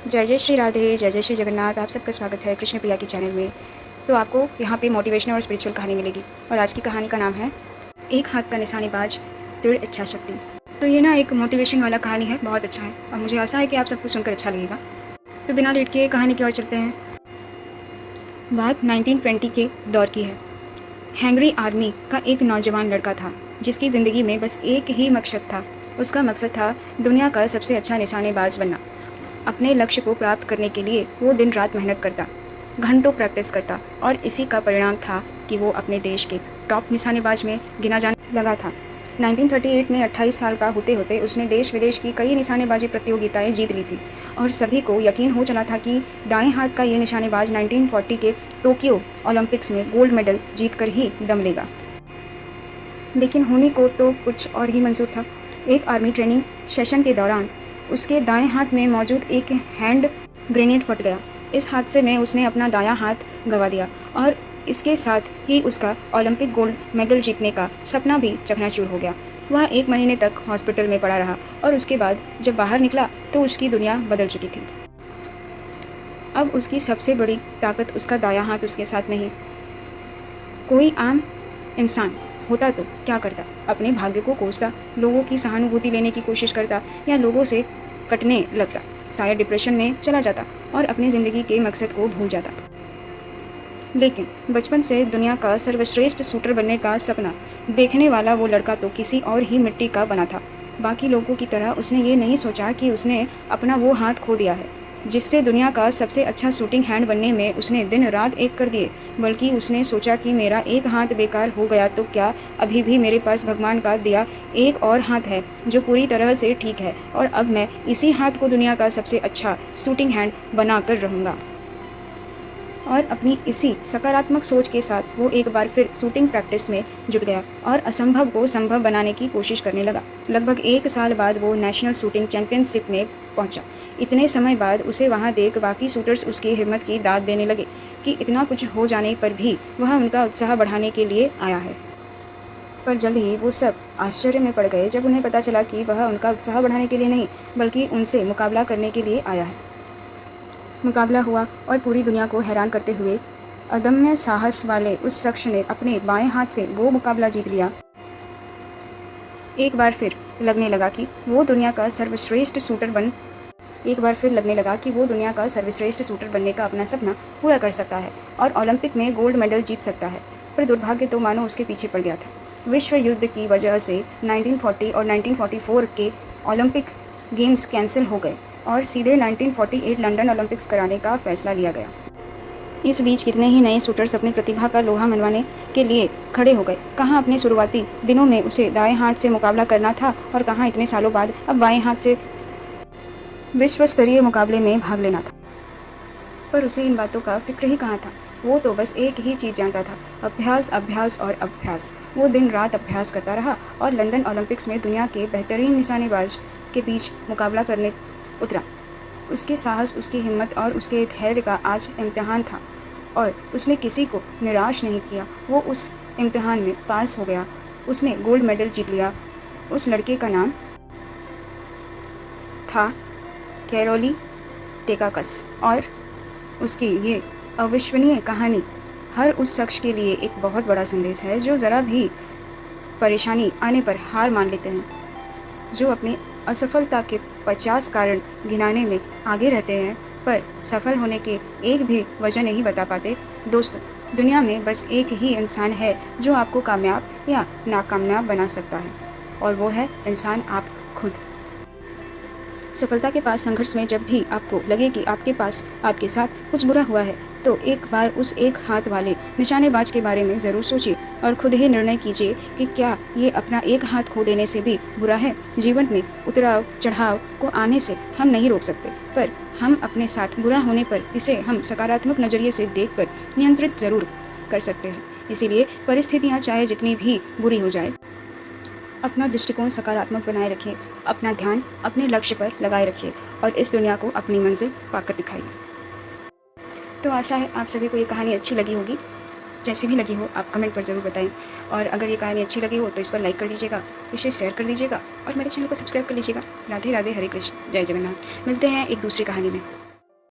जय जय श्री राधे, जय जय श्री जगन्नाथ। आप सबका स्वागत है कृष्ण प्रिया की चैनल में। तो आपको यहाँ पे मोटिवेशनल और स्पिरिचुअल कहानी मिलेगी और आज की कहानी का नाम है एक हाथ का निशानेबाज, दृढ़ इच्छा शक्ति। तो ये ना एक मोटिवेशन वाला कहानी है, बहुत अच्छा है और मुझे आशा है कि आप सबको सुनकर अच्छा लगेगा। तो बिना लेट के कहानी की ओर चलते हैं। बात 1920 के दौर की है। हैंगरी आर्मी का एक नौजवान लड़का था जिसकी ज़िंदगी में बस एक ही मकसद था। उसका मकसद था दुनिया का सबसे अच्छा निशानेबाज बनना। अपने लक्ष्य को प्राप्त करने के लिए वो दिन रात मेहनत करता, घंटों प्रैक्टिस करता और इसी का परिणाम था कि वो अपने देश के टॉप निशानेबाज में गिना जाने लगा था। 1938 में 28 साल का होते होते उसने देश विदेश की कई निशानेबाजी प्रतियोगिताएं जीत ली थी और सभी को यकीन हो चला था कि दाएं हाथ का ये निशानेबाज 1940 के टोक्यो ओलंपिक्स में गोल्ड मेडल जीतकर ही दम लेगा। लेकिन होने को तो कुछ और ही मंजूर था। एक आर्मी ट्रेनिंग सेशन के दौरान उसके दाएं हाथ में मौजूद एक हैंड ग्रेनेड फट गया। इस हादसे में उसने अपना दायां हाथ गंवा दिया और इसके साथ ही उसका ओलंपिक गोल्ड मेडल जीतने का सपना भी चकनाचूर हो गया। वह 1 महीने तक हॉस्पिटल में पड़ा रहा और उसके बाद जब बाहर निकला तो उसकी दुनिया बदल चुकी थी। अब उसकी सबसे बड़ी ताकत उसका दायां हाथ उसके साथ नहीं। कोई आम इंसान होता तो क्या करता? अपने भाग्य को कोसता, लोगों की सहानुभूति लेने की कोशिश करता या लोगों से कटने लगता, शायद डिप्रेशन में चला जाता और अपनी ज़िंदगी के मकसद को भूल जाता। लेकिन बचपन से दुनिया का सर्वश्रेष्ठ शूटर बनने का सपना देखने वाला वो लड़का तो किसी और ही मिट्टी का बना था। बाकी लोगों की तरह उसने ये नहीं सोचा कि उसने अपना वो हाथ खो दिया है जिससे दुनिया का सबसे अच्छा शूटिंग हैंड बनने में उसने दिन रात एक कर दिए, बल्कि उसने सोचा कि मेरा एक हाथ बेकार हो गया तो क्या अभी भी मेरे पास भगवान का दिया एक और हाथ है जो पूरी तरह से ठीक है और अब मैं इसी हाथ को दुनिया का सबसे अच्छा शूटिंग हैंड बनाकर रहूँगा। और अपनी इसी सकारात्मक सोच के साथ वो एक बार फिर शूटिंग प्रैक्टिस में जुट गया और असंभव को संभव बनाने की कोशिश करने लगा। लगभग 1 साल बाद वो नेशनल शूटिंग चैंपियनशिप में पहुंचा। इतने समय बाद उसे वहां देख बाकी शूटर्स उसकी हिम्मत की दाद देने लगे कि इतना कुछ हो जाने पर भी वह उनका उत्साह बढ़ाने के लिए आया है। पर जल्द ही वो सब आश्चर्य में पड़ गए जब उन्हें पता चला कि वह उनका उत्साह बढ़ाने के लिए नहीं बल्कि उनसे मुकाबला करने के लिए आया है। मुकाबला हुआ और पूरी दुनिया को हैरान करते हुए अदम्य साहस वाले उस शख्स ने अपने बाएं हाथ से वो मुकाबला जीत लिया। एक बार फिर लगने लगा कि वो दुनिया का सर्वश्रेष्ठ शूटर बनने का अपना सपना पूरा कर सकता है और ओलंपिक में गोल्ड मेडल जीत सकता है। पर दुर्भाग्य तो मानो उसके पीछे पड़ गया था। विश्व युद्ध की वजह से 1940 और 1944 के ओलंपिक गेम्स कैंसिल हो गए और सीधे 1948 लंदन ओलंपिक्स कराने का फैसला लिया गया। इस बीच कितने ही नए शूटर्स अपनी प्रतिभा का लोहा मनवाने के लिए खड़े हो गए। कहाँ अपने शुरुआती दिनों में उसे दाएं हाथ से मुकाबला करना था और कहाँ इतने सालों बाद अब बाएं हाथ से विश्व स्तरीय मुकाबले में भाग लेना था। पर उसे इन बातों का फिक्र ही कहाँ था। वो तो बस एक ही चीज़ जानता था, अभ्यास, अभ्यास और अभ्यास। वो दिन रात अभ्यास करता रहा और लंदन ओलंपिक्स में दुनिया के बेहतरीन निशानेबाज के बीच मुकाबला करने उतरा। उसके साहस, उसकी हिम्मत और उसके धैर्य का आज इम्तिहान था और उसने किसी को निराश नहीं किया। वो उस इम्तिहान में पास हो गया। उसने गोल्ड मेडल जीत लिया। उस लड़के का नाम था कैरोली टेकाकस और उसकी ये अविश्वसनीय कहानी हर उस शख्स के लिए एक बहुत बड़ा संदेश है जो ज़रा भी परेशानी आने पर हार मान लेते हैं, जो अपनी असफलता के 50 कारण गिनाने में आगे रहते हैं पर सफल होने के एक भी वजह नहीं बता पाते। दोस्तों, दुनिया में बस एक ही इंसान है जो आपको कामयाब या नाकामयाब बना सकता है और वो है इंसान आप खुद। सफलता के पास संघर्ष में जब भी आपको लगे कि आपके साथ कुछ बुरा हुआ है तो एक बार उस एक हाथ वाले निशानेबाज के बारे में ज़रूर सोचिए और खुद ही निर्णय कीजिए कि क्या ये अपना एक हाथ खो देने से भी बुरा है। जीवन में उतराव चढ़ाव को आने से हम नहीं रोक सकते, पर हम अपने साथ बुरा होने पर इसे हम सकारात्मक नज़रिए से देखकर नियंत्रित ज़रूर कर सकते हैं। इसीलिए परिस्थितियाँ चाहे जितनी भी बुरी हो जाए, अपना दृष्टिकोण सकारात्मक बनाए रखिए, अपना ध्यान अपने लक्ष्य पर लगाए रखिए और इस दुनिया को अपनी मंजिल पाकर दिखाइए। तो आशा है आप सभी को ये कहानी अच्छी लगी होगी। जैसी भी लगी हो आप कमेंट पर ज़रूर बताएं और अगर ये कहानी अच्छी लगी हो तो इस पर लाइक कर दीजिएगा, इसे शेयर कर दीजिएगा और मेरे चैनल को सब्सक्राइब कर लीजिएगा। राधे राधे, हरे कृष्ण, जय जगन्नाथ। मिलते हैं एक दूसरी कहानी में।